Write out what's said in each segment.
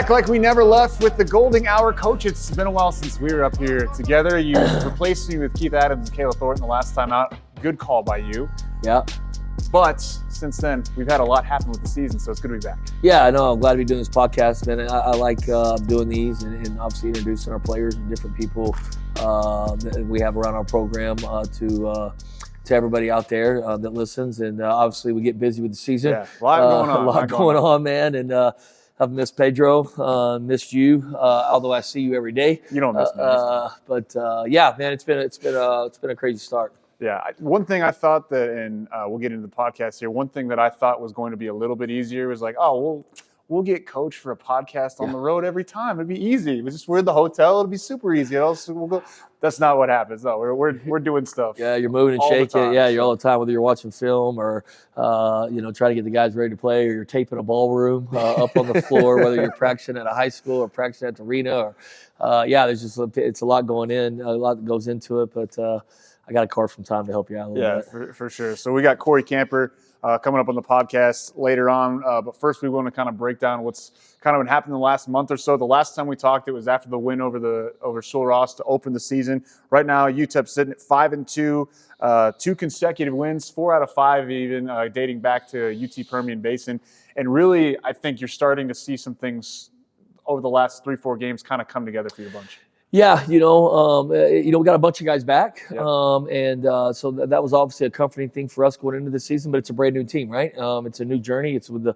back like we never left with the Golden Hour coach. It's been a while since we were up here together. You replaced me with Keith Adams and Kayla Thornton the last time out. Good call by you. Yeah. But since then, we've had a lot happen with the season, so it's good to be back. Yeah, I know. I'm glad to be doing this podcast, man. I like doing these and obviously introducing our players and different people that we have around our program to everybody out there that listens. And obviously, we get busy with the season. Yeah, a lot going on. A lot going on, man. And I've missed Pedro, missed you, although I see you every day. You don't miss me. But yeah, man, it's been a crazy start. Yeah, one thing I thought that, and we'll get into the podcast here, one thing that I thought was going to be a little bit easier was like, oh, we'll get Coach for a podcast on the road every time. It'd be easy. We're in the hotel. It'll be super easy. We'll go. That's not what happens. No, we're doing stuff. Yeah, you're moving and shaking. Yeah, you're all the time, whether you're watching film or trying to get the guys ready to play, or you're taping a ballroom up on the floor, whether you're practicing at a high school or practicing at the arena. Or there's just it's a lot going in, a lot that goes into it, but. I got to carve some time to help you out a little bit. Yeah, for sure. So we got Corey Camper coming up on the podcast later on. But first, we want to kind of break down what's kind of been happening the last month or so. The last time we talked, it was after the win over Sul Ross to open the season. Right now, UTEP sitting at 5-2, 2 consecutive wins, 4 out of 5 even, dating back to UT Permian Basin. And really, I think you're starting to see some things over the last 3-4 games kind of come together for you a bunch. Yeah, we got a bunch of guys back, yeah. So that was obviously a comforting thing for us going into the season. But it's a brand new team, right? It's a new journey. It's with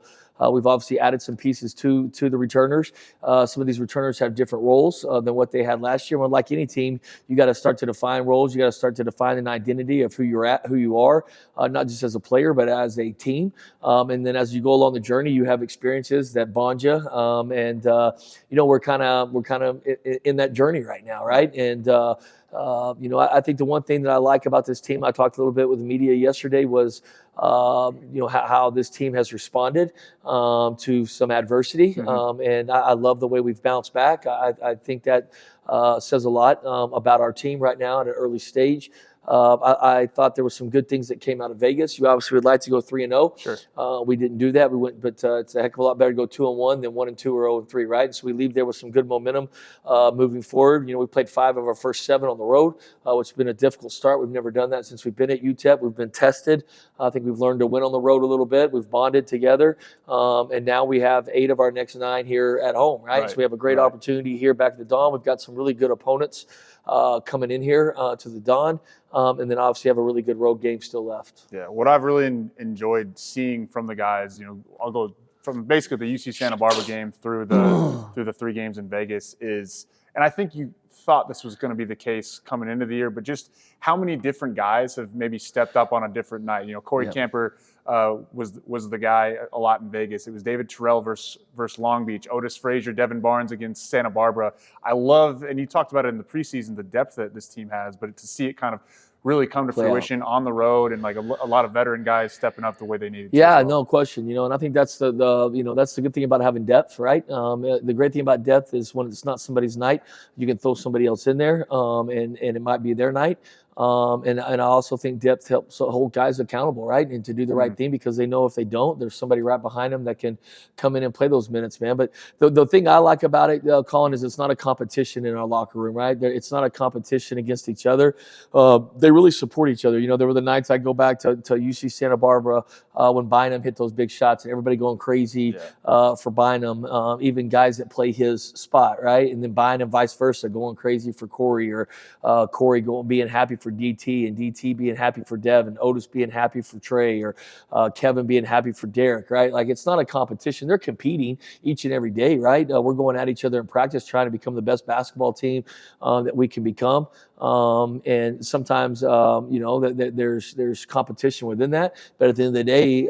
we've obviously added some pieces to the returners. Some of these returners have different roles than what they had last year. Well, like any team, you got to start to define roles. You got to start to define an identity of who you are, not just as a player, but as a team. And then as you go along the journey, you have experiences that bond you. We're kind of in that journey right now, right? And I think the one thing that I like about this team, I talked a little bit with the media yesterday, was how this team has responded to some adversity. Mm-hmm. And I love the way we've bounced back. I think that says a lot about our team right now at an early stage. I thought there were some good things that came out of Vegas. You obviously would like to go 3-0. Sure. We didn't do that. We went, but it's a heck of a lot better to go 2-1 than 1-2 or 0-3, right? And so we leave there with some good momentum moving forward. We played 5 of our first 7 on the road, which has been a difficult start. We've never done that since we've been at UTEP. We've been tested. I think we've learned to win on the road a little bit. We've bonded together, and now we have 8 of our next 9 here at home, right? So we have a great opportunity here back at the Dawn. We've got some really good opponents coming in here to the Dawn. And then obviously have a really good road game still left. Yeah, what I've really enjoyed seeing from the guys, I'll go from basically the UC Santa Barbara game through the 3 games in Vegas is, and I think you thought this was going to be the case coming into the year, but just how many different guys have maybe stepped up on a different night. Corey Camper was the guy a lot in Vegas. It was David Terrell versus Long Beach, Otis Frazier, Devin Barnes against Santa Barbara. I love, and you talked about it in the preseason, the depth that this team has, but to see it kind of really come to fruition on the road, and like a lot of veteran guys stepping up the way they needed to. Yeah, no question. And I think that's that's the good thing about having depth, right? The great thing about depth is when it's not somebody's night, you can throw somebody else in there, and it might be their night. And I also think depth helps hold guys accountable, right? And to do the right thing, because they know if they don't, there's somebody right behind them that can come in and play those minutes, man. But the thing I like about it, Colin, is it's not a competition in our locker room, right? It's not a competition against each other. They really support each other. There were the nights I go back to UC Santa Barbara when Bynum hit those big shots and everybody going crazy for Bynum, even guys that play his spot, right? And then Bynum vice versa, going crazy for Corey, or Corey being happy for DT, and DT being happy for Dev, and Otis being happy for Trey, or Kevin being happy for Derek, right? Like, it's not a competition. They're competing each and every day, right? We're going at each other in practice, trying to become the best basketball team that we can become. And sometimes, there's competition within that. But at the end of the day,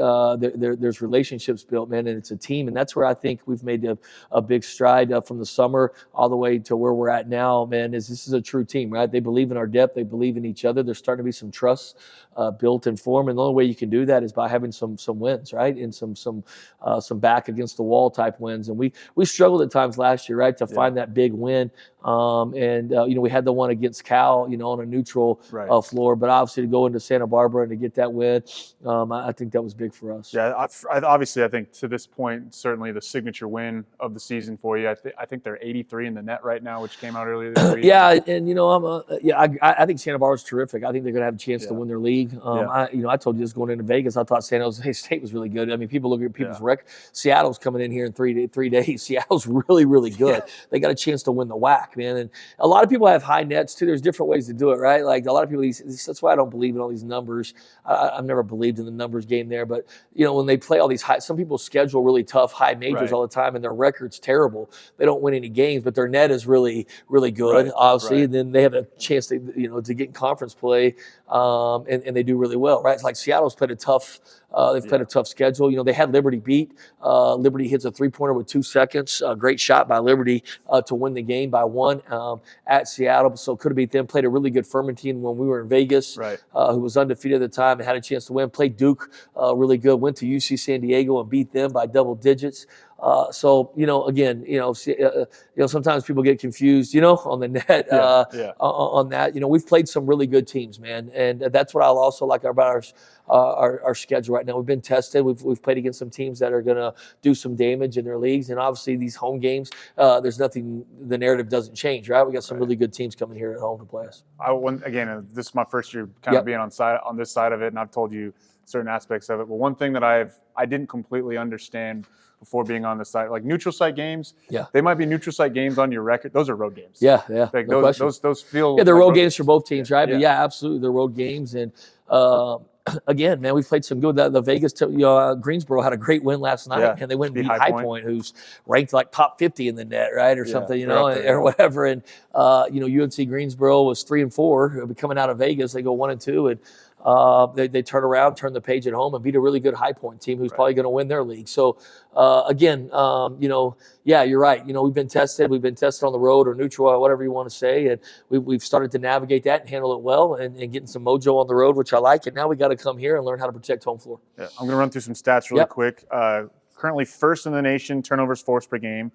there's relationships built, man, and it's a team. And that's where I think we've made a big stride from the summer all the way to where we're at now, man, is this is a true team, right? They believe in our depth. They believe in each other. There's starting to be some trust built and formed, and the only way you can do that is by having some wins, right, and some back against the wall type wins. And we struggled at times last year, right, to find that big win. We had the one against Cal, on a neutral floor, but obviously to go into Santa Barbara and to get that win, I think that was big for us. Yeah, obviously, I think to this point, certainly the signature win of the season for you. I think they're 83 in the net right now, which came out earlier this week. Yeah, and I think Santa Barbara's terrific. I think they're going to have a chance to win their league. I told you this going into Vegas. I thought San Jose State was really good. I mean, people look at people's record. Seattle's coming in here in 3 days. Seattle's really, really good. They got a chance to win the WAC, man. And a lot of people have high nets too. There's different ways to do it, right? Like a lot of people, that's why I don't believe in all these numbers. I've never believed in the numbers game there. But when they play all these high, some people schedule really tough high majors all the time, and their record's terrible. They don't win any games, but their net is really, really good, obviously. And then they have a chance to get in conference play, and they do really well, right? It's like Seattle's played a tough. They've played a tough schedule. They had Liberty beat. Liberty hits a 3-pointer with 2 seconds. Great shot by Liberty to win the game by 1 at Seattle. So could have beat them. Played a really good Furman team when we were in Vegas, who was undefeated at the time and had a chance to win. Played Duke really good. Went to UC San Diego and beat them by double digits. Sometimes people get confused, on the net on that. We've played some really good teams, man, and that's what I'll also like about our schedule right now. We've been tested. We've played against some teams that are going to do some damage in their leagues, and obviously these home games, there's nothing. The narrative doesn't change, right? We got some really good teams coming here at home to play us. This is my first year kind of being on this side of it, and I've told you certain aspects of it. But one thing that I didn't completely understand before being on the site, like neutral site games, they might be neutral site games on your record. Those are road games. Like those feel. Yeah, they're road games for both teams, right? But absolutely, they're road games. And again, man, we've played some good. The Vegas, Greensboro had a great win last night, and they went and beat High Point, who's ranked like top 50 in the net, right, or something, or whatever. And UNC Greensboro was 3-4, coming out of Vegas. They go 1-2, and they turn around, turn the page at home, and beat a really good High Point team who's probably going to win their league. So, you're right. We've been tested. We've been tested on the road or neutral, or whatever you want to say, and we've started to navigate that and handle it well, and getting some mojo on the road, which I like. And now we got to come here and learn how to protect home floor. Yeah, I'm going to run through some stats really quick. Currently first in the nation turnovers forced per game,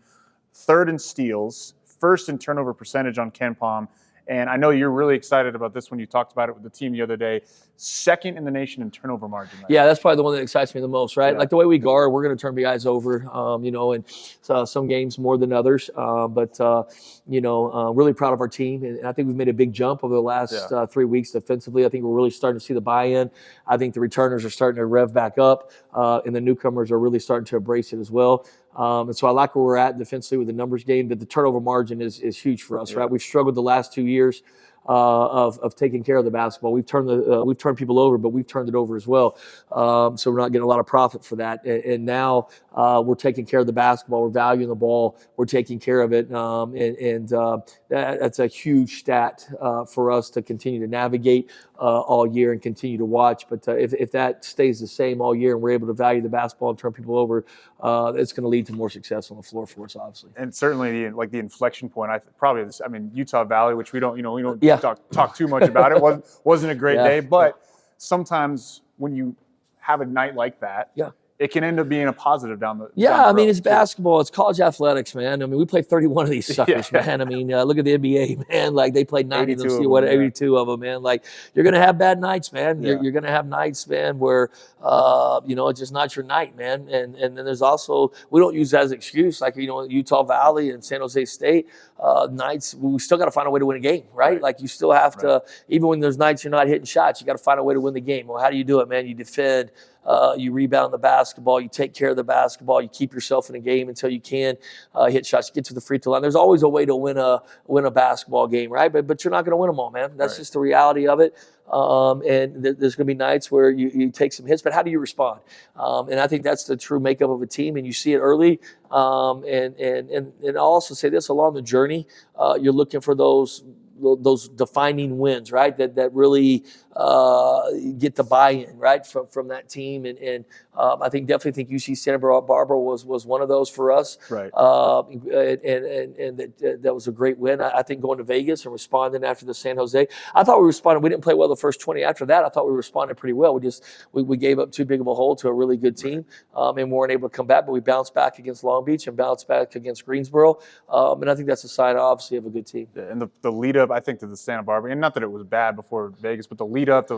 third in steals, first in turnover percentage on KenPom. And I know you're really excited about this when you talked about it with the team the other day. Second in the nation in turnover margin. That's probably the one that excites me the most, right? Like the way we guard, we're going to turn guys over, and some games more than others. Really proud of our team. And I think we've made a big jump over the last 3 weeks defensively. I think we're really starting to see the buy-in. I think the returners are starting to rev back up, and the newcomers are really starting to embrace it as well. And so I like where we're at defensively with the numbers game, but the turnover margin is huge for us, right? We've struggled the last 2 years of taking care of the basketball. We've turned people over, but we've turned it over as well. So we're not getting a lot of profit for that. And now we're taking care of the basketball. We're valuing the ball. We're taking care of it. That's a huge stat for us to continue to navigate all year and continue to watch. But if that stays the same all year and we're able to value the basketball and turn people over, it's going to lead to more success on the floor for us, obviously. And certainly, the inflection point, Utah Valley, which we don't talk too much about. It wasn't a great day, but sometimes when you have a night like that, it can end up being a positive down the road, it's basketball. It's college athletics, man. We play 31 of these suckers, man. Look at the NBA, man. Like, they played 90 of them, 82 of them, man. Like, you're going to have bad nights, man. You're going to have nights, man, where, it's just not your night, man. And then there's also, we don't use that as an excuse, like, Utah Valley and San Jose State nights, we still got to find a way to win a game, right? Like, you still have to, even when there's nights you're not hitting shots, you got to find a way to win the game. Well, how do you do it, man? You defend. You rebound the basketball, you take care of the basketball, you keep yourself in a game until you can hit shots, get to the free throw line. There's always a way to win a basketball game, right? But you're not going to win them all, man. That's just the reality of it. And there's going to be nights where you take some hits, but how do you respond? And I think that's the true makeup of a team, and you see it early. And I'll also say this, along the journey, you're looking for those those defining wins, right? That really get the buy-in, right, from that team. And I definitely think UC Santa Barbara was one of those for us. Right. And that was a great win. I think going to Vegas and responding after the San Jose, I thought we responded. We didn't play well the first 20. After that, I thought we responded pretty well. We gave up too big of a hole to a really good team, and weren't able to come back. But we bounced back against Long Beach and bounced back against Greensboro. And I think that's a sign, obviously, of a good team. Yeah, and the lead up, I think, to the Santa Barbara, and not that it was bad before Vegas, but the lead up,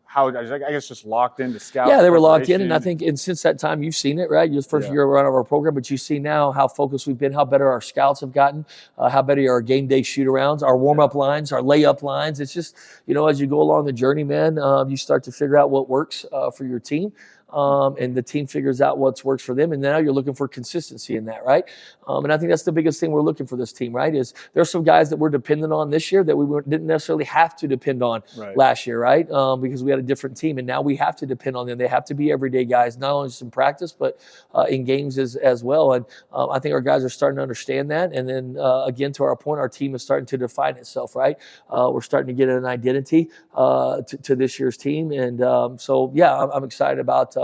how I guess just locked in to scout. Yeah, they were locked in, and I think, and since that time, you've seen it, right? Your first year around our program, but you see now how focused we've been, how better our scouts have gotten, how better our game day shoot-arounds, our warm-up lines, our layup lines. It's just, as you go along the journey, man, you start to figure out what works for your team. And the team figures out what works for them, and now you're looking for consistency in that, right? And I think that's the biggest thing we're looking for this team, right? Is there's some guys that we're dependent on this year that we didn't necessarily have to depend on last year, right? Because we had a different team, and now we have to depend on them. They have to be everyday guys, not only just in practice, but in games as well. And I think our guys are starting to understand that. And then again, to our point, our team is starting to define itself, right? We're starting to get an identity to this year's team, and so yeah, I'm excited about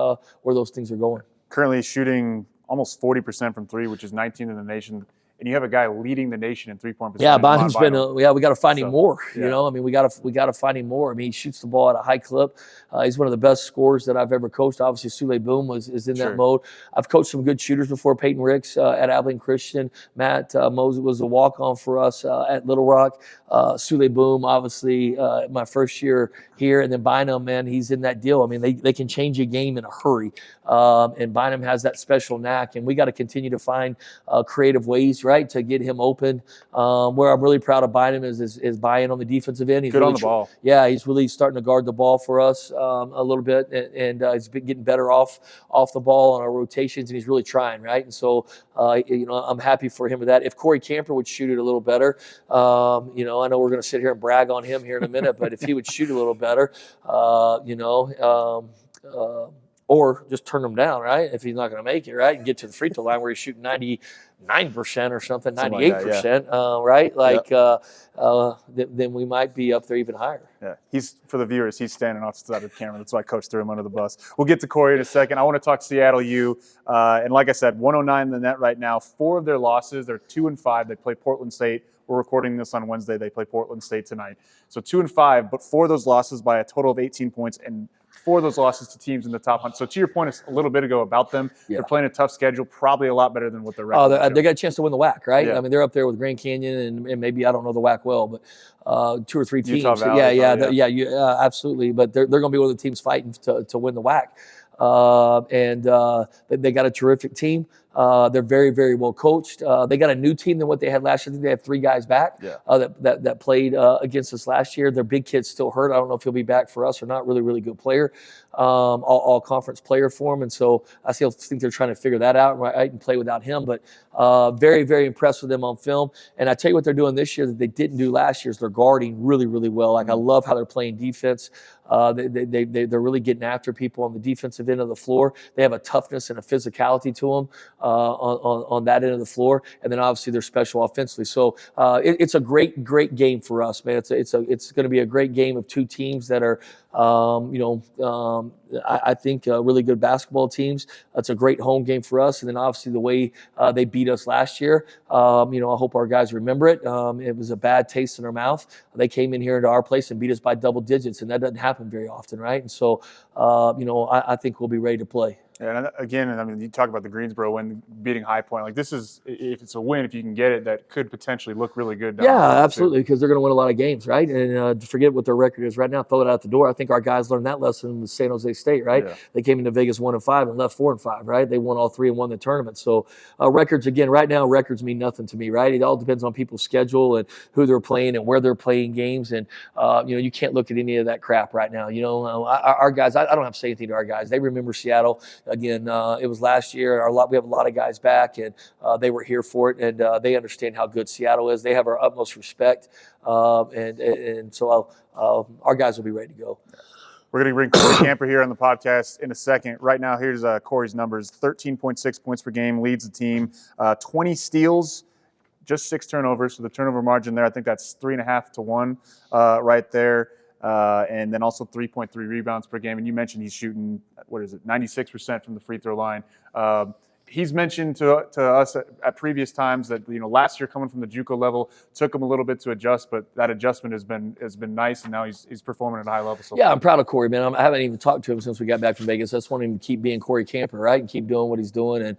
where those things are going. Currently shooting almost 40% from three, which is 19th in the nation. And you have a guy leading the nation in 3-point percentage. Yeah, Bynum's been. We got to find him more. Yeah. We got to find him more. He shoots the ball at a high clip. He's one of the best scorers that I've ever coached. Obviously, Sule Boom is in that mode. I've coached some good shooters before. Peyton Ricks at Abilene Christian. Matt Moses was a walk-on for us at Little Rock. Sule Boom, obviously, my first year here, and then Bynum, man, he's in that deal. They can change a game in a hurry, and Bynum has that special knack, and we got to continue to find creative ways, right, to get him open. Where I'm really proud of Bynum is buy-in on the defensive end. He's good really on the ball. Yeah, he's really starting to guard the ball for us a little bit, and he's been getting better off the ball on our rotations, and he's really trying, right? And so, I'm happy for him with that. If Corey Camper would shoot it a little better, I know we're going to sit here and brag on him here in a minute, but if he would shoot a little better, or just turn him down, right? If he's not going to make it, right, and get to the free throw line where he's shooting 99% or something, 98%, right? Then we might be up there even higher. Yeah, for the viewers, he's standing off the side of the camera. That's why Coach threw him under the bus. We'll get to Corey in a second. I want to talk Seattle U. And like I said, 109 in the net right now. 4 of their losses, they're 2-5. They play Portland State. We're recording this on Wednesday. They play Portland State tonight. So 2-5, but 4 of those losses by a total of 18 points, and 4 of those losses to teams in the top 100. So to your point a little bit ago about them, they're playing a tough schedule, probably a lot better than what they're record. They got a chance to win the WAC, right? Yeah. They're up there with Grand Canyon and maybe, I don't know the WAC well, but 2 or 3 teams. Utah Valley, absolutely. But they're going to be one of the teams fighting to win the WAC. They got a terrific team. They're very, very well coached. They got a new team than what they had last year. I think they have 3 guys back that played against us last year. Their big kid's still hurt. I don't know if he'll be back for us or not. Really, really good player, all conference player for him. And so I still think they're trying to figure that out, right, and play without him. But very, very impressed with them on film. And I tell you what they're doing this year that they didn't do last year is they're guarding really, really well. Like, I love how they're playing defense. They're really getting after people on the defensive end of the floor. They have a toughness and a physicality to them on that end of the floor, and then obviously they're special offensively. So it's a great game for us, man. It's going to be a great game of 2 teams that are I think really good basketball teams. It's a great home game for us, and then obviously the way they beat us last year. I hope our guys remember it. It was a bad taste in their mouth. They came in here into our place and beat us by double digits, and that doesn't happen very often, right? And so, I think we'll be ready to play. And again, you talk about the Greensboro win, beating High Point. Like, this is, if it's a win, if you can get it, that could potentially look really good. Absolutely, because they're going to win a lot of games, right? And forget what their record is right now. Throw it out the door. I think our guys learned that lesson with San Jose State, right? Yeah. They came into Vegas 1-5 and left 4-5, right? They won all 3 and won the tournament. So records, again, right now, records mean nothing to me, right? It all depends on people's schedule and who they're playing and where they're playing games. And, you can't look at any of that crap right now. Our guys, I don't have to say anything to our guys. They remember Seattle. Again, it was last year. We have a lot of guys back, and they were here for it, and they understand how good Seattle is. They have our utmost respect, and so our guys will be ready to go. We're going to bring Corey Camper here on the podcast in a second. Right now, here's Corey's numbers: 13.6 points per game, leads the team, 20 steals. just 6 turnovers. So the turnover margin there, I think that's 3.5 to 1 right there. And then also 3.3 rebounds per game. And you mentioned he's shooting, 96% from the free throw line. He's mentioned to us at previous times that last year coming from the JUCO level took him a little bit to adjust, but that adjustment has been nice, and now he's performing at a high level. So yeah, I'm proud of Corey, man. I haven't even talked to him since we got back from Vegas. I just want him to keep being Corey Camper, right, and keep doing what he's doing. And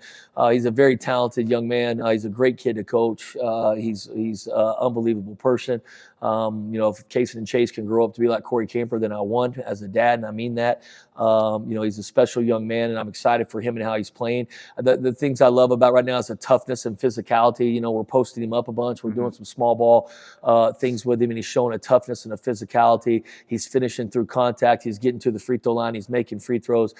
he's a very talented young man. He's a great kid to coach. He's an unbelievable person. If Cason and Chase can grow up to be like Corey Camper, then I won as a dad, and I mean that. He's a special young man, and I'm excited for him and how he's playing. The things I love about right now is the toughness and physicality. We're posting him up a bunch. We're doing some small ball things with him, and he's showing a toughness and a physicality. He's finishing through contact. He's getting to the free throw line. He's making free throws.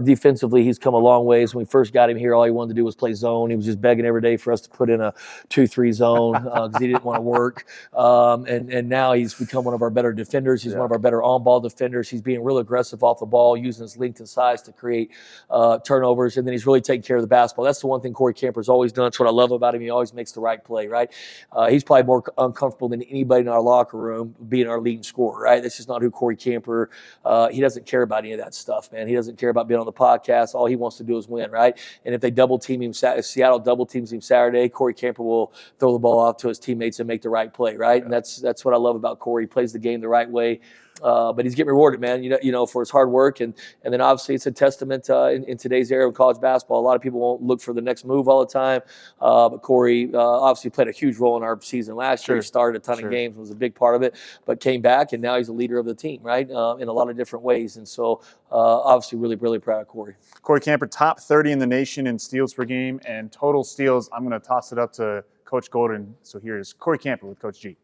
Defensively, he's come a long ways. When we first got him here, all he wanted to do was play zone. He was just begging every day for us to put in a 2-3 zone because he didn't want to work. And now he's become one of our better defenders. He's one of our better on-ball defenders. He's being real aggressive off the ball, using his length and size to create turnovers, and then he's really taking care of the basketball. That's the one thing Corey Camper's always done. That's what I love about him. He always makes the right play, right? He's probably more uncomfortable than anybody in our locker room being our leading scorer, right? That's just not who Corey Camper. He doesn't care about any of that stuff, man. He doesn't care about being on the podcast. All he wants to do is win, right? And if they double team him, if Seattle double teams him Saturday, Corey Camper will throw the ball off to his teammates and make the right play, right? And that's what I love about Corey. He plays the game the right way. But he's getting rewarded, man, for his hard work. And then obviously it's a testament in today's era of college basketball. A lot of people won't look for the next move all the time. But Corey obviously played a huge role in our season last year. He started a ton of games, was a big part of it, but came back, and now he's a leader of the team, right, in a lot of different ways. And so obviously really, really proud of Corey. Corey Camper, top 30 in the nation in steals per game and total steals. I'm going to toss it up to Coach Golden. So here's Corey Camper with Coach G.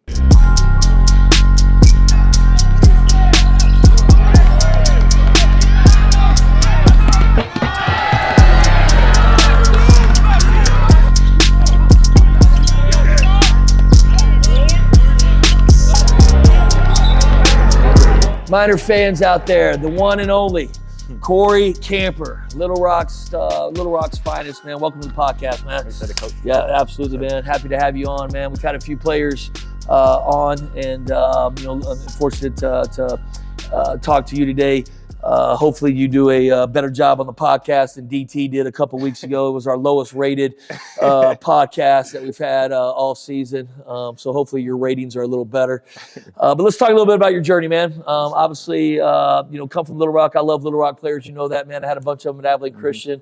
Minor fans out there, the one and only Corey Camper, Little Rock's finest, man. Welcome to the podcast, man. Yeah, absolutely, man. Happy to have you on, man. We've had a few players on, and I'm fortunate to talk to you today. Hopefully you do a better job on the podcast than DT did a couple weeks ago. It was our lowest rated podcast that we've had all season. So hopefully your ratings are a little better. But let's talk a little bit about your journey, man. Obviously, come from Little Rock. I love Little Rock players. You know that, man. I had a bunch of them at Abilene Christian,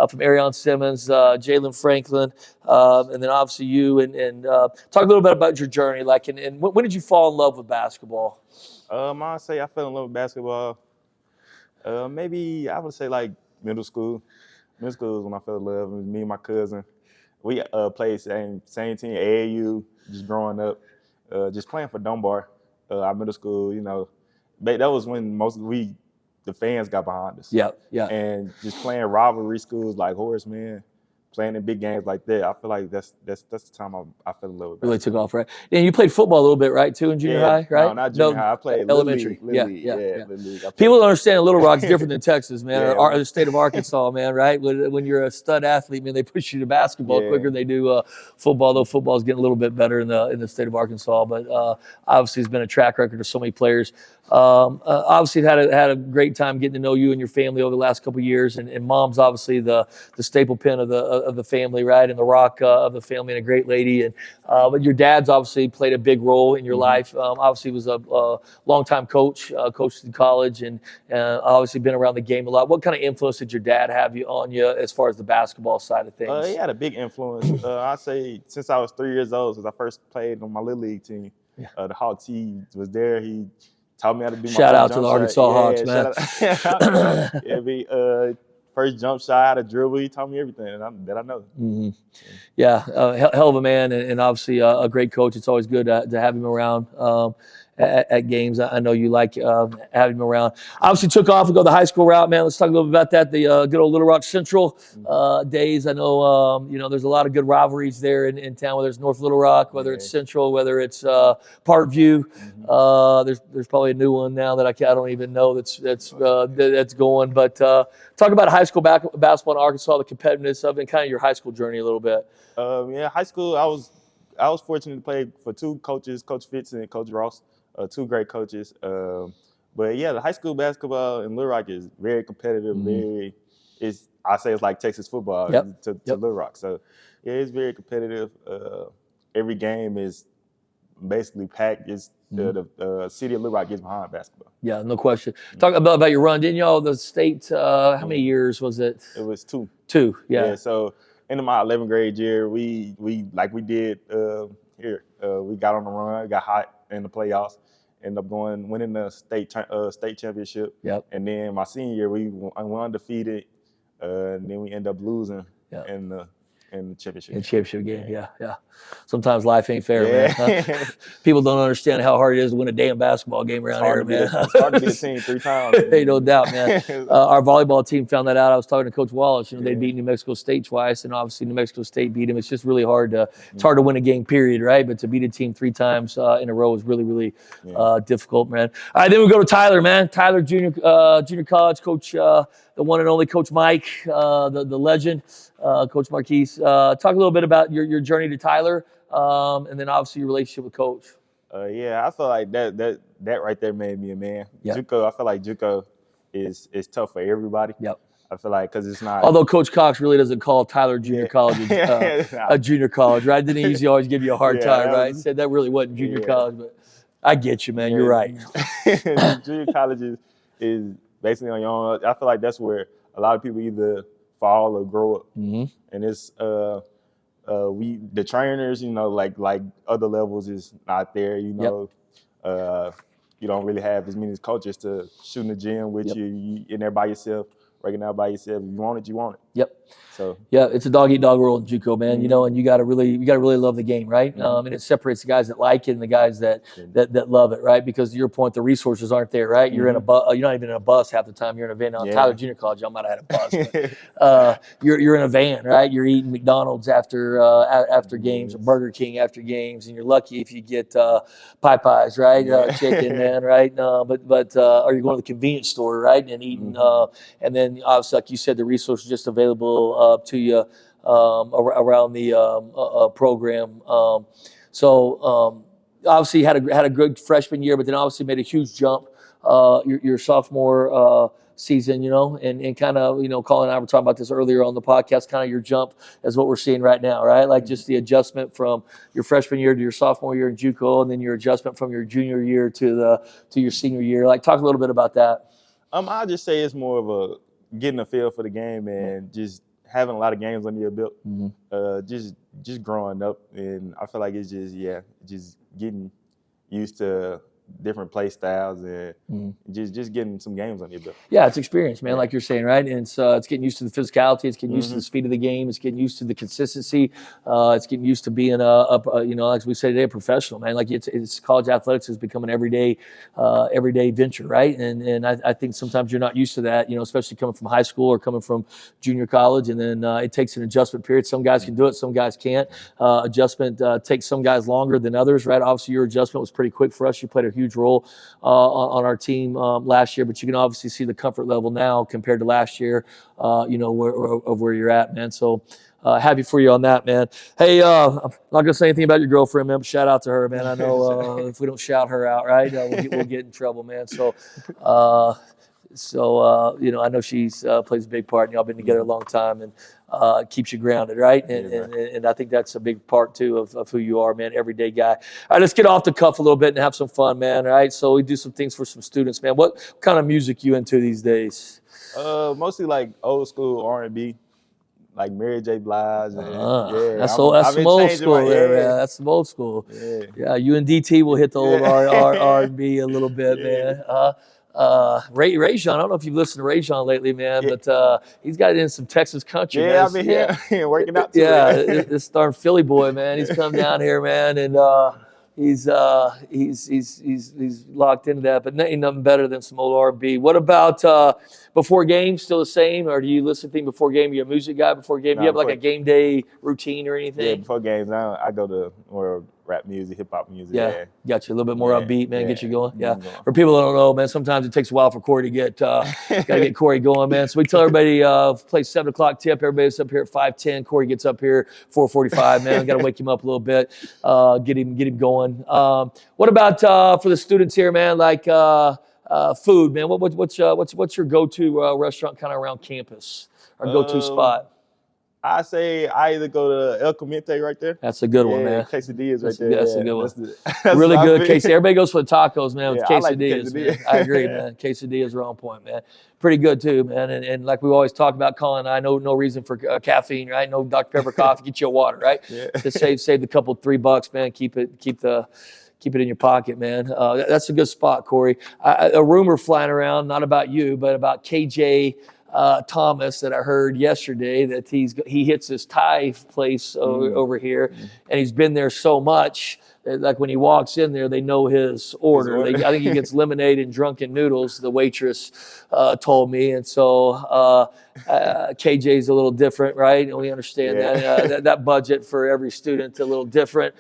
from Arion Simmons, Jalen Franklin, and then obviously you. And talk a little bit about your journey. And when did you fall in love with basketball? I say I fell in love with basketball. Maybe I would say like middle school. Middle school was when I fell in love. It was me and my cousin. We played same team, AAU, just growing up, just playing for Dunbar. Our middle school, that was when the fans got behind us. Yeah. And just playing rivalry schools like Horace Mann, playing in big games like that, I feel like that's the time I fell in love with basketball. Really took off, right? And you played football a little bit, right, too, in junior high, right? No, not junior high. I played elementary. Little League. People don't understand Little Rock's different than Texas, man, or the state of Arkansas, man, right? When you're a stud athlete, man, they push you to basketball quicker than they do football, though football is getting a little bit better in the state of Arkansas. But obviously, it's been a track record of so many players. Obviously, had a great time getting to know you and your family over the last couple of years, and Mom's obviously the staple pin of the family, right, and the rock of the family, and a great lady. And but your dad's obviously played a big role in your life. Obviously, was a longtime coached in college, and obviously been around the game a lot. What kind of influence did your dad have on you as far as the basketball side of things? He had a big influence. I say since I was 3 years old, since I first played on my Little League team, the Hawks. He was there. He taught me how to do my shout out to the Arkansas Hawks, man. First jump shot, how to dribble. He taught me everything that I know. Mm-hmm. Yeah, hell of a man, and obviously a great coach. It's always good to have him around at games. I know you like having him around. Obviously took off and go the high school route, man. Let's talk a little bit about that. The good old Little Rock Central days. I know there's a lot of good rivalries there in town, whether it's North Little Rock, whether it's Central, whether it's Parkview. There's probably a new one now that I don't even know that's going. But talk about high school basketball in Arkansas, the competitiveness of it, and kind of your high school journey a little bit. High school, I was I was fortunate to play for two coaches, Coach Fitz and Coach Ross, two great coaches. But yeah, the high school basketball in Little Rock is very competitive. I say it's like Texas football to Little Rock. So yeah, it's very competitive. Every game is basically packed. It's the city of Little Rock gets behind basketball. Yeah, no question. Talk about your run, didn't y'all? The state, how many years was it? It was two. Two, yeah. So into my 11th grade year, we like we did here. We got on the run, got hot in the playoffs, ended up winning the state championship. Yep. And then my senior year, we were undefeated, and then we ended up losing in the championship. In the championship game, yeah. Sometimes life ain't fair, man. Huh? People don't understand how hard it is to win a damn basketball game around here, man. It's hard to beat a team 3 times. Hey, no doubt, man. Our volleyball team found that out. I was talking to Coach Wallace. They beat New Mexico State twice, and obviously New Mexico State beat them. It's just really hard it's hard to win a game, period, right? But to beat a team 3 times in a row is really, really difficult, man. All right, then we go to Tyler, man. Tyler Junior College coach, the one and only Coach Mike, the legend, Coach Marquise. Talk a little bit about your journey to Tyler, and then obviously your relationship with Coach. I feel like that right there made me a man. Yep. JUCO, I feel like JUCO is tough for everybody. Yep. I feel like because it's not. Although Coach Cox really doesn't call Tyler Junior College a junior college, right? Didn't he usually always give you a hard time, right? He said that really wasn't junior college, but I get you, man. You're right. Junior college is basically on your own. I feel like that's where a lot of people either fall or grow up. And it's the trainers, like other levels is not there. You don't really have as many coaches to shoot in the gym with you. You in there by yourself, working out by yourself. If you want it, you want it. Yep. So yeah, it's a dog eat dog world in JUCO, man. And you gotta really love the game, right? And it separates the guys that like it and the guys that love it, right? Because to your point, the resources aren't there, right? You're in a bus. You're not even in a bus half the time. You're in a van. Tyler Junior College, y'all might have had a bus. But, you're in a van, right? You're eating McDonald's after games or Burger King after games, and you're lucky if you get Popeyes, right? Chicken, man, right? But or you're going to the convenience store, right? And eating, and then obviously, like you said, the resources just available to you around the program. So obviously had a good freshman year, but then obviously made a huge jump your sophomore season, and kind of, Colin and I were talking about this earlier on the podcast, kind of your jump as what we're seeing right now, right? Like just the adjustment from your freshman year to your sophomore year in JUCO, and then your adjustment from your junior year to your senior year. Like, talk a little bit about that. I'll just say it's more of a getting a feel for the game and just having a lot of games under your belt. Just growing up, and I feel like it's just getting used to different play styles and just getting some games on your belt. Yeah, it's experience, man, like you're saying, right? And it's getting used to the physicality. It's getting used to the speed of the game. It's getting used to the consistency. It's getting used to being like we say today, a professional, man. Like it's college athletics has become an everyday venture, right? And I think sometimes you're not used to that, especially coming from high school or coming from junior college, and then it takes an adjustment period. Some guys can do it, some guys can't. Adjustment takes some guys longer than others, right? Obviously, your adjustment was pretty quick for us. You played a huge role on our team last year, but you can obviously see the comfort level now compared to last year, where you're at, man. So happy for you on that, man. Hey, I'm not gonna say anything about your girlfriend, man, but shout out to her, man. I know if we don't shout her out, right, we'll get in trouble, man. So I know she's plays a big part, and y'all been together a long time, and keeps you grounded, right? And I think that's a big part too of who you are, man. Everyday guy. All right, let's get off the cuff a little bit and have some fun, man. All right, so we do some things for some students, man. What kind of music you into these days? Mostly like old school R&B. Like Mary J. Blige. That's some old school there, man. That's some old school. Yeah, you and DT will hit the old R&B a little bit, man. Ray Sean, I don't know if you've listened to Ray Sean lately, man, but he's got in some Texas country. Yeah, I've been here working out too. This darn Philly boy, man. He's come down here, man, and he's locked into that. But ain't nothing better than some old R&B. What about before games? Still the same, or do you listen to things before game? Are you a music guy before game? Do you have like a game day routine or anything? Yeah, before games, I go to or rap music, hip hop music. Yeah, got you a little bit more upbeat, man. Yeah. Get you going. Yeah. Get me going. For people that don't know, man, sometimes it takes a while for Corey to get gotta get Corey going, man. So we tell everybody play 7 o'clock tip. Everybody's up here at 5:10. Corey gets up here 4:45. Man, got to wake him up a little bit, get him going. What about for the students here, man? Like food, man. What's your go-to restaurant kind of around campus? Or go-to spot? I say I either go to El Comiente right there. That's a good one, man. Quesadillas right there. That's a good one. Really good quesadillas. Everybody goes for the tacos, man, with quesadillas. Man. I agree, man. Quesadillas are on point, man. Pretty good too, man. And like we always talk about, Colin, I know no reason for caffeine, right? No Dr. Pepper coffee. Get you a water, right? Yeah. Just save the couple $3, man. Keep it in your pocket, man. That's a good spot, Corey. A rumor flying around, not about you, but about KJ Thomas that I heard yesterday that he hits his Thai place over here, and he's been there so much that, like, when he walks in there, they know his order. I think he gets lemonade and drunken noodles, the waitress told me, and so KJ's a little different, right? And we understand that budget for every student a little different.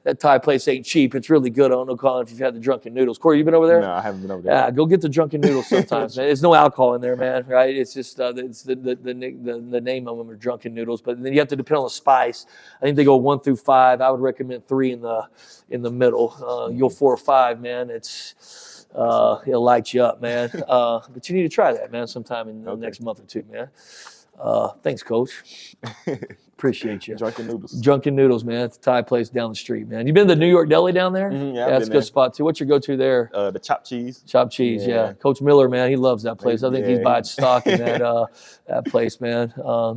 That Thai place ain't cheap. It's really good. I don't know, Colin, if you've had the drunken noodles. Corey, you been over there? No, I haven't been over there. Yeah, go get the drunken noodles sometimes, man. There's no alcohol in there, man, right? It's just it's the name of them are drunken noodles. But then you have to depend on the spice. I think they go 1 through 5. I would recommend 3 in the middle. You'll 4 or 5, man. It'll light you up, man. But you need to try that, man, sometime in the next month or 2, man. Thanks, Coach. Appreciate you. Drunken noodles, man. It's a Thai place down the street, man. You been to the New York Deli down there? Yeah, that's a good spot too. What's your go-to there? The chopped cheese. Chopped cheese, yeah. Coach Miller, man, he loves that place. I think he's buying stock in that place, man.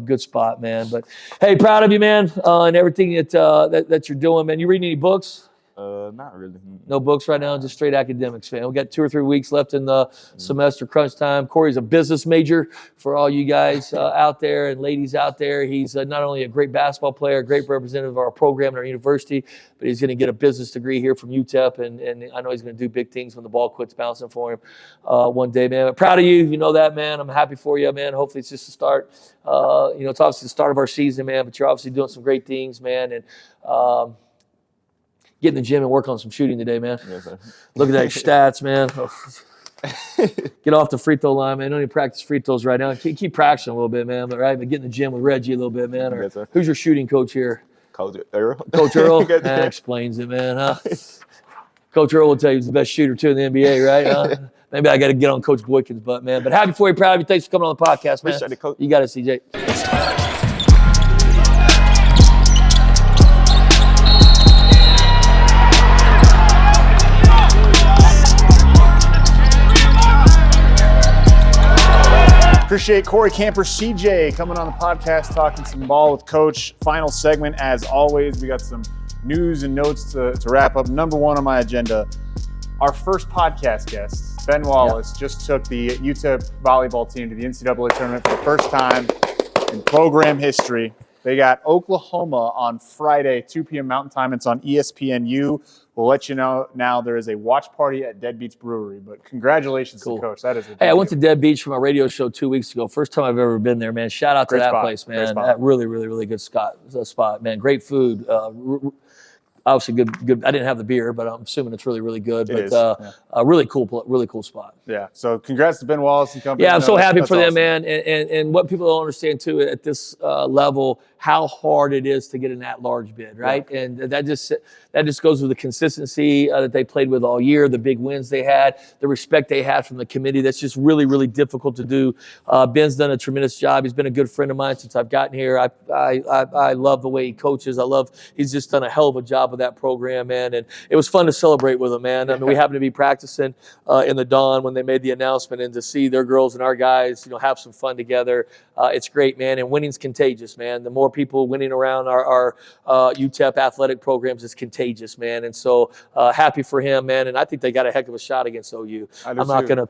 Good spot, man. But hey, proud of you, man, and everything that you're doing, man. You reading any books? Not really. No books right now, just straight academics, man. We got 2 or 3 weeks left in the semester crunch time. Corey's a business major for all you guys out there and ladies out there. He's not only a great basketball player, a great representative of our program and our university, but he's going to get a business degree here from UTEP, and I know he's going to do big things when the ball quits bouncing for him one day, man. But proud of you. You know that, man. I'm happy for you, man. Hopefully it's just the start. It's obviously the start of our season, man, but you're obviously doing some great things, man, and get in the gym and work on some shooting today, man. Yes, sir. Look at that stats, man. Get off the free throw line, man. Don't even practice free throws right now. Keep practicing a little bit, man. But right, but get in the gym with Reggie a little bit, man. Or yes, sir. Who's your shooting coach here? Coach Earl. Coach Earl? That explains it, man. Huh? Coach Earl will tell you he's the best shooter too in the NBA, right? Huh? Maybe I got to get on Coach Boykin's butt, man. But happy for you, proud of you. Thanks for coming on the podcast, man. Appreciate it, Coach. You got it, CJ. Appreciate Corey Camper, CJ, coming on the podcast, talking some ball with Coach. Final segment, as always, we got some news and notes to wrap up. Number 1 on my agenda, our first podcast guest, Ben Wallace, just took the UTEP volleyball team to the NCAA Tournament for the first time in program history. They got Oklahoma on Friday, 2 p.m. Mountain Time. It's on ESPNU. We'll let you know now there is a watch party at Dead Beach Brewery. But congratulations to Coach. That is Hey, I went to Dead Beach for my radio show 2 weeks ago. First time I've ever been there, man. Shout out to that place, man. That really, really, really good spot, man. Great food. Obviously good. I didn't have the beer, but I'm assuming it's really, really good. But a really cool spot. Yeah. So congrats to Ben Wallace and company. Yeah, I'm so happy for them, man. And what people don't understand too at this level, how hard it is to get an at-large bid, right? Yeah. And that just goes with the consistency that they played with all year, the big wins they had, the respect they had from the committee. That's just really, really difficult to do. Ben's done a tremendous job. He's been a good friend of mine since I've gotten here. I love the way he coaches. He's just done a hell of a job with that program, man. And it was fun to celebrate with him, man. I mean, we happened to be practicing in the dawn when they made the announcement, and to see their girls and our guys, have some fun together. It's great, man. And winning's contagious, man. The more people winning around our UTEP athletic programs is contagious, man. And so happy for him, man. And I think they got a heck of a shot against OU. I'm not going to,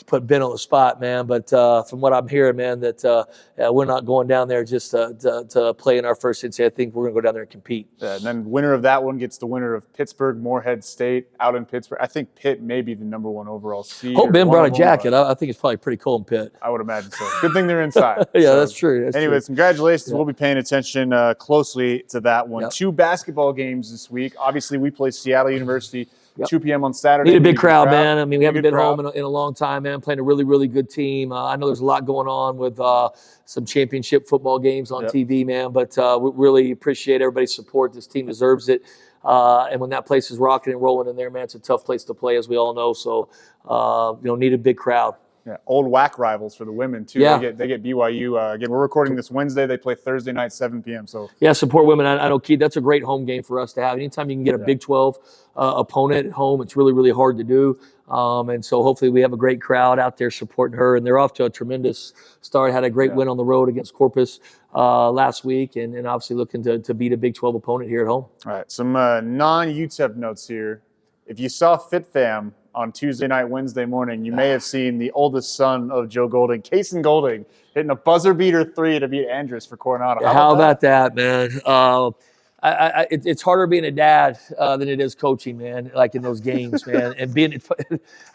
put Ben on the spot, man. But from what I'm hearing, man, that we're not going down there just to play in our first NCAA. I think we're going to go down there and compete. Yeah, and then winner of that one gets the winner of Pittsburgh, Morehead State out in Pittsburgh. I think Pitt may be the number 1 overall seed. Hope Ben brought a jacket. I think it's probably pretty cold in Pitt. I would imagine so. Good thing they're inside. Yeah, so, that's true. Anyways, congratulations. We'll be paying attention closely to that one. Yep. 2 basketball games this week. Obviously, we play Seattle University, Yep. 2 p.m. on Saturday. Need a big crowd, man. I mean, we haven't been crowd. home in a long time, man. Playing a really, really good team. I know there's a lot going on with some championship football games on TV, man. But we really appreciate everybody's support. This team deserves it. And when that place is rocking and rolling in there, man, it's a tough place to play, as we all know. So, need a big crowd. Yeah, old WAC rivals for the women too. Yeah. They get BYU. Again, we're recording this Wednesday. They play Thursday night, 7 p.m. So yeah, support women. I know, Keith, that's a great home game for us to have. Anytime you can get a Big 12 opponent at home, it's really, really hard to do. And so hopefully we have a great crowd out there supporting her. And they're off to a tremendous start. Had a great win on the road against Corpus last week, and obviously looking to beat a Big 12 opponent here at home. All right, some non-UTEP notes here. If you saw FitFam on Tuesday night, Wednesday morning, you may have seen the oldest son of Joe Golding, Cason Golding, hitting a buzzer beater 3 to beat Andrus for Coronado. How about that, man? It's harder being a dad than it is coaching, man. Like in those games, man. And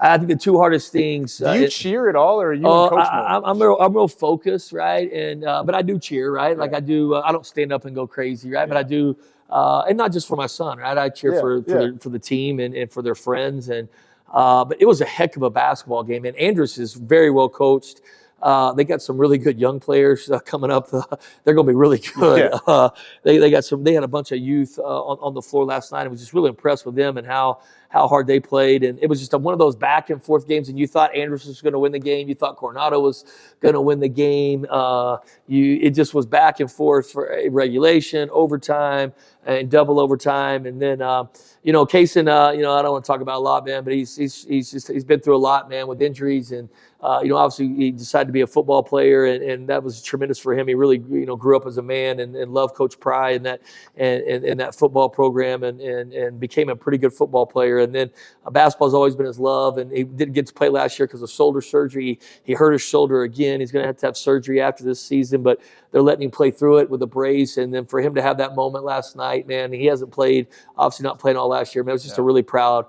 I think the 2 hardest things. Do you cheer at all, or are you in coach mode? I'm real focused, right? And but I do cheer, right? Like I do. I don't stand up and go crazy, right? But I do, and not just for my son, right? I cheer for the team and for their friends and. But it was a heck of a basketball game, and Andrus is very well coached. They got some really good young players coming up. They're going to be really good. Yeah. They had a bunch of youth on the floor last night. I was just really impressed with them and how hard they played. And it was just one of those back and forth games. And you thought Andrus was going to win the game. You thought Coronado was going to win the game. It just was back and forth for regulation, overtime, and double overtime. And then Cason, I don't want to talk about a lot, man, but he's been through a lot, man, with injuries and. Obviously he decided to be a football player, and that was tremendous for him. He really, grew up as a man and loved Coach Pry and that football program, and became a pretty good football player. And then basketball's always been his love, and he didn't get to play last year because of shoulder surgery. He hurt his shoulder again. He's going to have surgery after this season, but they're letting him play through it with a brace. And then for him to have that moment last night, man, he hasn't played, obviously not playing all last year. Man, it was just a really proud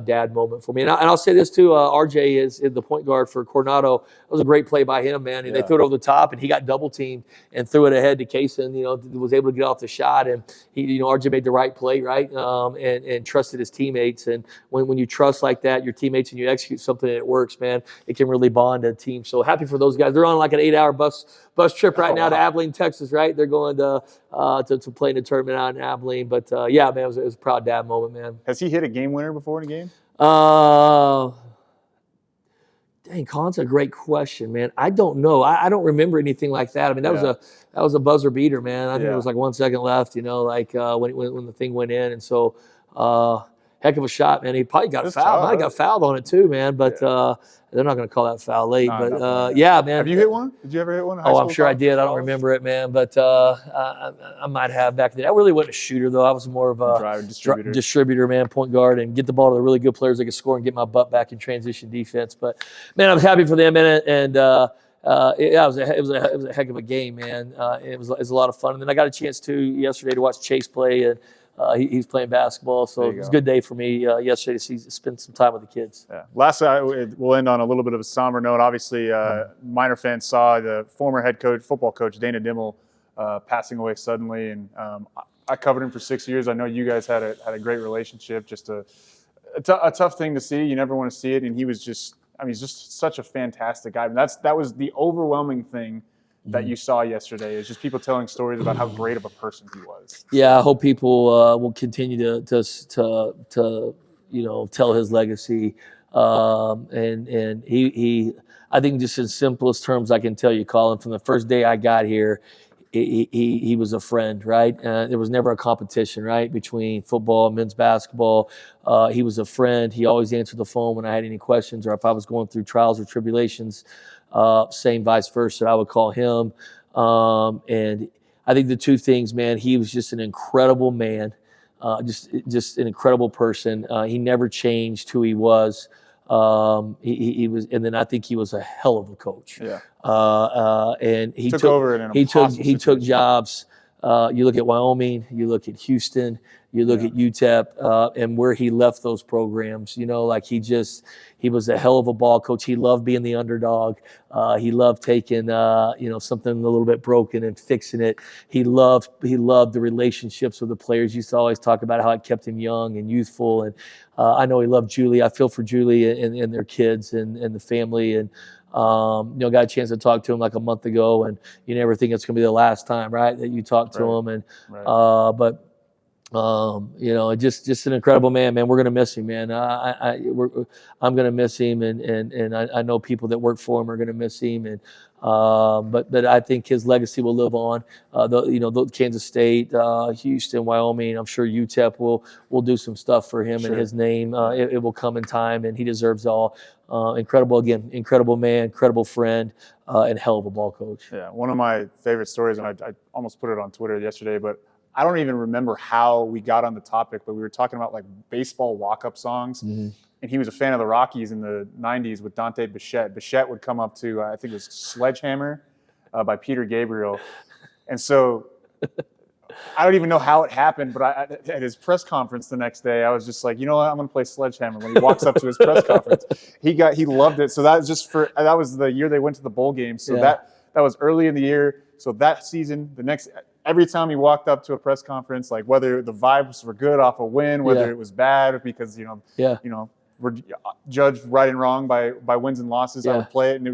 dad moment for me. And I'll say this too, RJ is the point guard for Coronado. It was a great play by him, man. And they threw it over the top, and he got double teamed and threw it ahead to Cason, was able to get off the shot. And he, RJ made the right play, right? And trusted his teammates. And when you trust like that, your teammates, and you execute something and it works, man, it can really bond a team. So happy for those guys. They're on like an 8-hour bus trip right now to Abilene, Texas, right? They're going to play in a tournament out in Abilene. But man, it was a proud dad moment, man. Has he hit a game winner before in a game? Dang, Colin's a great question, man. I don't know. I don't remember anything like that. I mean, that was a buzzer beater, man. I think it was like 1 second left, when the thing went in. And so heck of a shot, man. He probably got fouled. Might have got fouled on it too, man. But they're not going to call that foul late. No, man. Have you hit one? Did you ever hit one? I'm sure I did. I don't remember it, man. But I might have back then. I really wasn't a shooter, though. I was more of a distributor, man, point guard, and get the ball to the really good players that can score and get my butt back in transition defense. But, man, I was happy for them in it. And it was a heck of a game, man. It was a lot of fun. And then I got a chance, yesterday to watch Chase play. And he's playing basketball, so it was a good day for me yesterday to spend some time with the kids. Yeah. Lastly, we'll end on a little bit of a somber note. Obviously, Miner fans saw the former head coach, football coach Dana Dimel, passing away suddenly, and I covered him for 6 years. I know you guys had a great relationship. Just a tough thing to see. You never want to see it, and he was he's just such a fantastic guy. And that was the overwhelming thing that you saw yesterday, is just people telling stories about how great of a person he was. Yeah, I hope people will continue to tell his legacy. And he, I think, just in simplest terms, I can tell you, Colin, from the first day I got here, he was a friend, right? There was never a competition, right, between football and men's basketball. He was a friend. He always answered the phone when I had any questions, or if I was going through trials or tribulations. Same vice versa, I would call him. And I think the two things, man, he was just an incredible man, just an incredible person. He never changed who he was. He was, and then I think he was a hell of a coach. Yeah. And he took over in an he took jobs You look at Wyoming, you look at Houston, you look at UTEP, and where he left those programs. Like he was a hell of a ball coach. He loved being the underdog. He loved taking something a little bit broken and fixing it. He loved the relationships with the players. He used to always talk about how it kept him young and youthful. And I know he loved Julie. I feel for Julie and their kids and the family. And got a chance to talk to him like a month ago, and you never think it's going to be the last time, right, that you talk to him. And but just an incredible man. We're going to miss him, man. I'm going to miss him, and I know people that work for him are going to miss him. And but I think his legacy will live on. The Kansas State, Houston, Wyoming. I'm sure UTEP will do some stuff for him and his name. It will come in time, and he deserves it all. Incredible man, incredible friend, and hell of a ball coach. Yeah, one of my favorite stories, and I almost put it on Twitter yesterday, but I don't even remember how we got on the topic, but we were talking about like baseball walk-up songs. Mm-hmm. And he was a fan of the Rockies in the 90s with Dante Bichette. Bichette would come up to, I think it was Sledgehammer by Peter Gabriel. And so I don't even know how it happened, but at his press conference the next day, I was just like, you know what, I'm going to play Sledgehammer. When he walks up to his press conference, he loved it. So that was the year they went to the bowl game. So that was early in the year. So that season, every time he walked up to a press conference, like whether the vibes were good off a win, whether it was bad because we're judged right and wrong by wins and losses. I would play it, and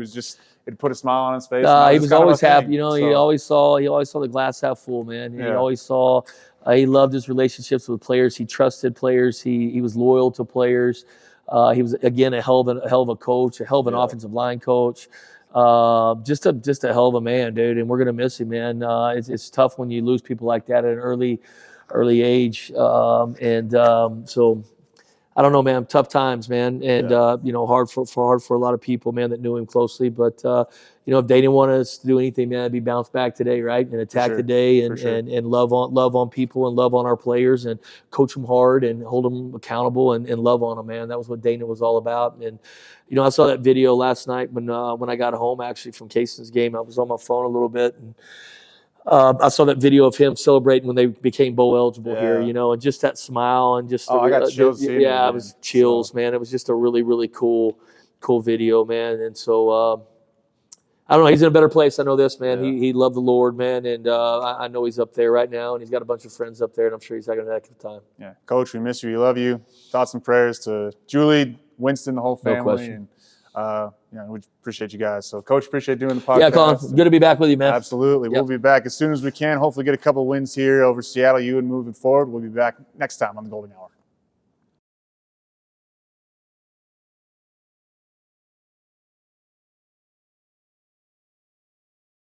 it put a smile on his face. He was always happy. He always saw the glass half full, man. He always saw. He loved his relationships with players. He trusted players. He was loyal to players. He was again a hell of a coach, a hell of an offensive line coach. Just a hell of a man, dude, and we're gonna miss him, man. It's tough when you lose people like that at an early age, so I don't know, man. Tough times, man, and hard for a lot of people, man, that knew him closely. But if they didn't want us to do anything, man, it'd be bounce back today, right, and attack the day, and love on people and love on our players and coach them hard and hold them accountable and love on them, man. That was what Dana was all about. And I saw that video last night when I got home, actually, from Cason's game. I was on my phone a little bit, and I saw that video of him celebrating when they became bowl eligible here, and just that smile and just I got chills. It was chills, man. It was just a really, really cool video, man. And so I don't know. He's in a better place. I know this, man. He loved the Lord, man, and I know he's up there right now, and he's got a bunch of friends up there, and I'm sure he's having a heck of a time. Yeah, Coach, we miss you. We love you. Thoughts and prayers to Julie, Winston, the whole family. No question. And we appreciate you guys. So, Coach, appreciate doing the podcast. Yeah, Colin, good to be back with you, man. Absolutely. We'll be back as soon as we can. Hopefully get a couple wins here over Seattle, and moving forward. We'll be back next time on the Golden Hour.